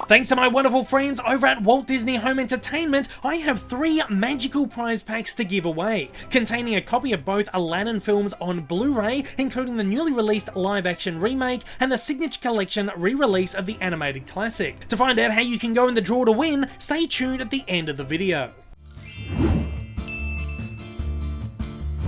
Thanks to my wonderful friends over at Walt Disney Home Entertainment, I have 3 magical prize packs to give away, containing a copy of both Aladdin films on Blu-ray, including the newly released live-action remake and the Signature Collection re-release of the animated classic. To find out how you can go in the draw to win, stay tuned at the end of the video.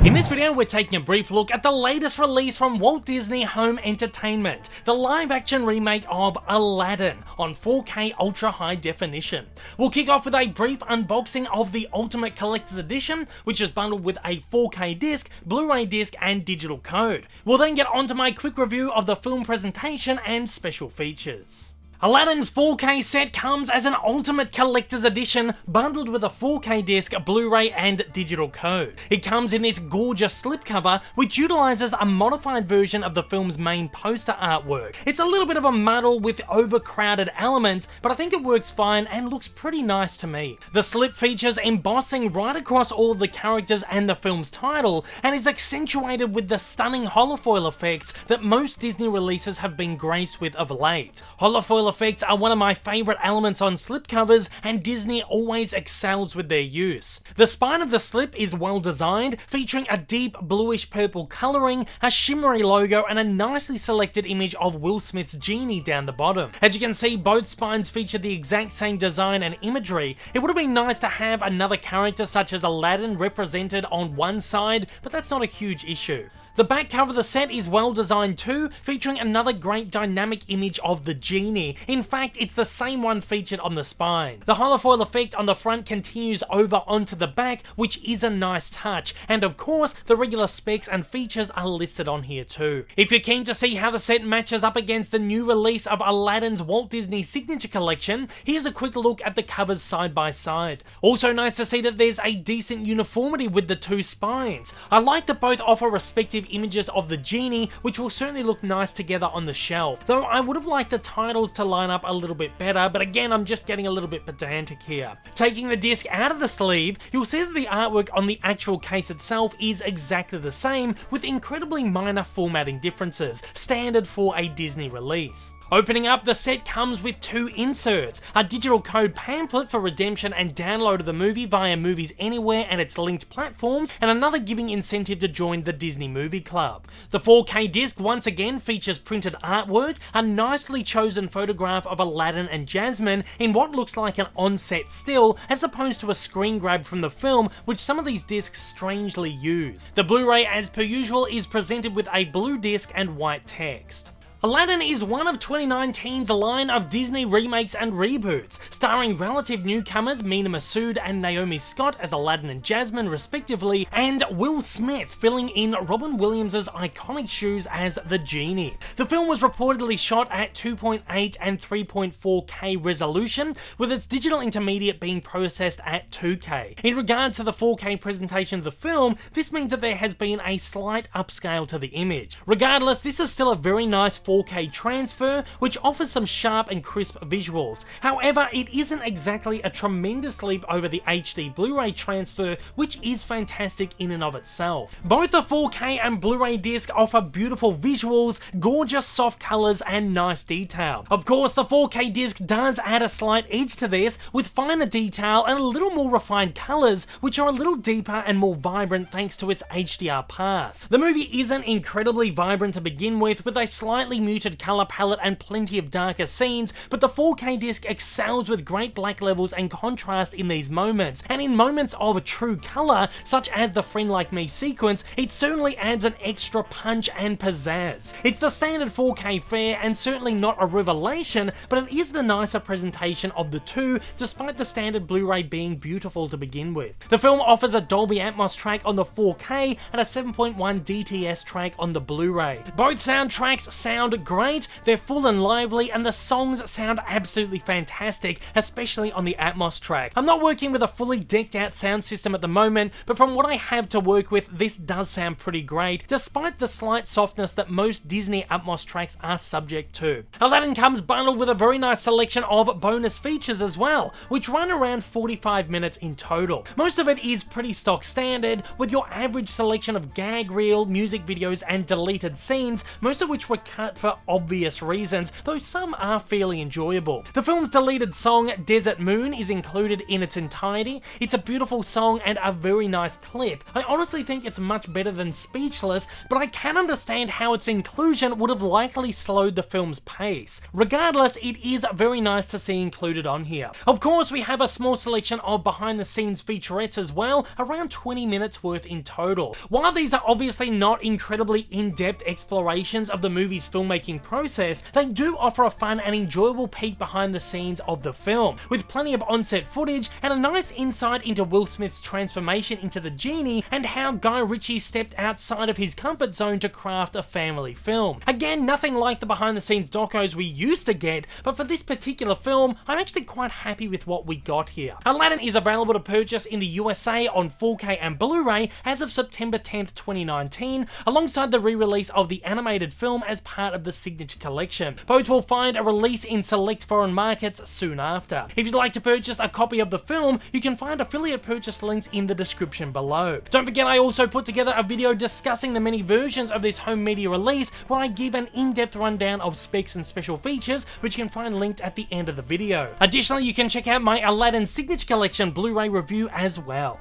In this video, we're taking a brief look at the latest release from Walt Disney Home Entertainment, the live-action remake of Aladdin on 4K Ultra High Definition. We'll kick off with a brief unboxing of the Ultimate Collector's Edition, which is bundled with a 4K disc, Blu-ray disc, and digital code. We'll then get onto my quick review of the film presentation and special features. Aladdin's 4K set comes as an Ultimate Collector's Edition bundled with a 4K disc, Blu-ray and digital code. It comes in this gorgeous slipcover which utilizes a modified version of the film's main poster artwork. It's a little bit of a muddle with overcrowded elements, but I think it works fine and looks pretty nice to me. The slip features embossing right across all of the characters and the film's title, and is accentuated with the stunning holofoil effects that most Disney releases have been graced with of late. Holofoil effects are one of my favourite elements on slipcovers, and Disney always excels with their use. The spine of the slip is well designed, featuring a deep bluish purple colouring, a shimmery logo, and a nicely selected image of Will Smith's genie down the bottom. As you can see, both spines feature the exact same design and imagery. It would have been nice to have another character such as Aladdin represented on one side, but that's not a huge issue. The back cover of the set is well designed too, featuring another great dynamic image of the genie. In fact, it's the same one featured on the spine. The holofoil effect on the front continues over onto the back, which is a nice touch, and of course, the regular specs and features are listed on here too. If you're keen to see how the set matches up against the new release of Aladdin's Walt Disney Signature Collection, here's a quick look at the covers side by side. Also nice to see that there's a decent uniformity with the two spines. I like that both offer respective images of the genie, which will certainly look nice together on the shelf, though I would have liked the titles to line up a little bit better, but again, I'm just getting a little bit pedantic here. Taking the disc out of the sleeve, you'll see that the artwork on the actual case itself is exactly the same, with incredibly minor formatting differences, standard for a Disney release. Opening up, the set comes with 2 inserts, a digital code pamphlet for redemption and download of the movie via Movies Anywhere and its linked platforms, and another giving incentive to join the Disney Movie Club. The 4K disc once again features printed artwork, a nicely chosen photograph of Aladdin and Jasmine in what looks like an on-set still, as opposed to a screen grab from the film, which some of these discs strangely use. The Blu-ray, as per usual, is presented with a blue disc and white text. Aladdin is one of 2019's line of Disney remakes and reboots, starring relative newcomers Mena Massoud and Naomi Scott as Aladdin and Jasmine respectively, and Will Smith filling in Robin Williams' iconic shoes as the genie. The film was reportedly shot at 2.8 and 3.4K resolution, with its digital intermediate being processed at 2K. In regards to the 4K presentation of the film, this means that there has been a slight upscale to the image. Regardless, this is still a very nice 4K transfer, which offers some sharp and crisp visuals. However, it isn't exactly a tremendous leap over the HD Blu-ray transfer, which is fantastic in and of itself. Both the 4K and Blu-ray disc offer beautiful visuals, gorgeous soft colors, and nice detail. Of course, the 4K disc does add a slight edge to this, with finer detail and a little more refined colors, which are a little deeper and more vibrant thanks to its HDR pass. The movie isn't incredibly vibrant to begin with a slightly muted color palette and plenty of darker scenes, but the 4K disc excels with great black levels and contrast in these moments, and in moments of true color, such as the Friend Like Me sequence, it certainly adds an extra punch and pizzazz. It's the standard 4K fare and certainly not a revelation, but it is the nicer presentation of the two, despite the standard Blu-ray being beautiful to begin with. The film offers a Dolby Atmos track on the 4K and a 7.1 DTS track on the Blu-ray. Both soundtracks sound great, they're full and lively, and the songs sound absolutely fantastic, especially on the Atmos track. I'm not working with a fully decked out sound system at the moment, but from what I have to work with, this does sound pretty great, despite the slight softness that most Disney Atmos tracks are subject to. Aladdin comes bundled with a very nice selection of bonus features as well, which run around 45 minutes in total. Most of it is pretty stock standard, with your average selection of gag reel, music videos, and deleted scenes, most of which were cut for obvious reasons, though some are fairly enjoyable. The film's deleted song, Desert Moon, is included in its entirety. It's a beautiful song and a very nice clip. I honestly think it's much better than Speechless, but I can understand how its inclusion would have likely slowed the film's pace. Regardless, it is very nice to see included on here. Of course, we have a small selection of behind-the-scenes featurettes as well, around 20 minutes worth in total. While these are obviously not incredibly in-depth explorations of the movie's filmmaking process, they do offer a fun and enjoyable peek behind the scenes of the film, with plenty of on-set footage and a nice insight into Will Smith's transformation into the genie and how Guy Ritchie stepped outside of his comfort zone to craft a family film. Again, nothing like the behind-the-scenes docos we used to get, but for this particular film, I'm actually quite happy with what we got here. Aladdin is available to purchase in the USA on 4K and Blu-ray as of September 10th, 2019, alongside the re-release of the animated film as part of the Signature Collection. Both will find a release in select foreign markets soon after. If you'd like to purchase a copy of the film, you can find affiliate purchase links in the description below. Don't forget, I also put together a video discussing the many versions of this home media release, where I give an in-depth rundown of specs and special features, which you can find linked at the end of the video. Additionally, you can check out my Aladdin Signature Collection Blu-ray review as well.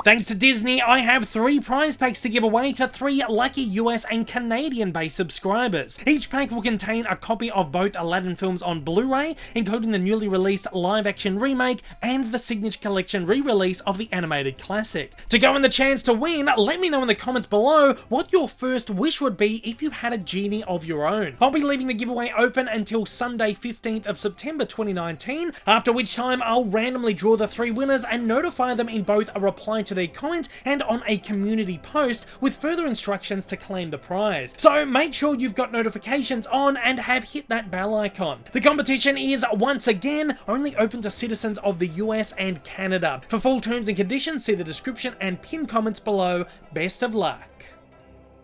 Thanks to Disney, I have 3 prize packs to give away to 3 lucky US and Canadian-based subscribers. Each pack will contain a copy of both Aladdin films on Blu-ray, including the newly released live-action remake and the Signature Collection re-release of the animated classic. To go in the chance to win, let me know in the comments below what your first wish would be if you had a genie of your own. I'll be leaving the giveaway open until Sunday 15th of September 2019, after which time I'll randomly draw the 3 winners and notify them in both a reply to their comment and on a community post with further instructions to claim the prize. So make sure you've got notifications on and have hit that bell icon. The competition is once again only open to citizens of the US and Canada. For full terms and conditions, see the description and pinned comments below. Best of luck.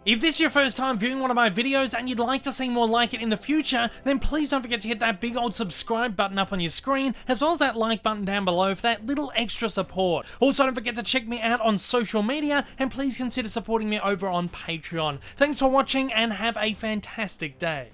If this is your first time viewing one of my videos and you'd like to see more like it in the future, then please don't forget to hit that big old subscribe button up on your screen, as well as that like button down below for that little extra support. Also, don't forget to check me out on social media, and please consider supporting me over on Patreon. Thanks for watching and have a fantastic day.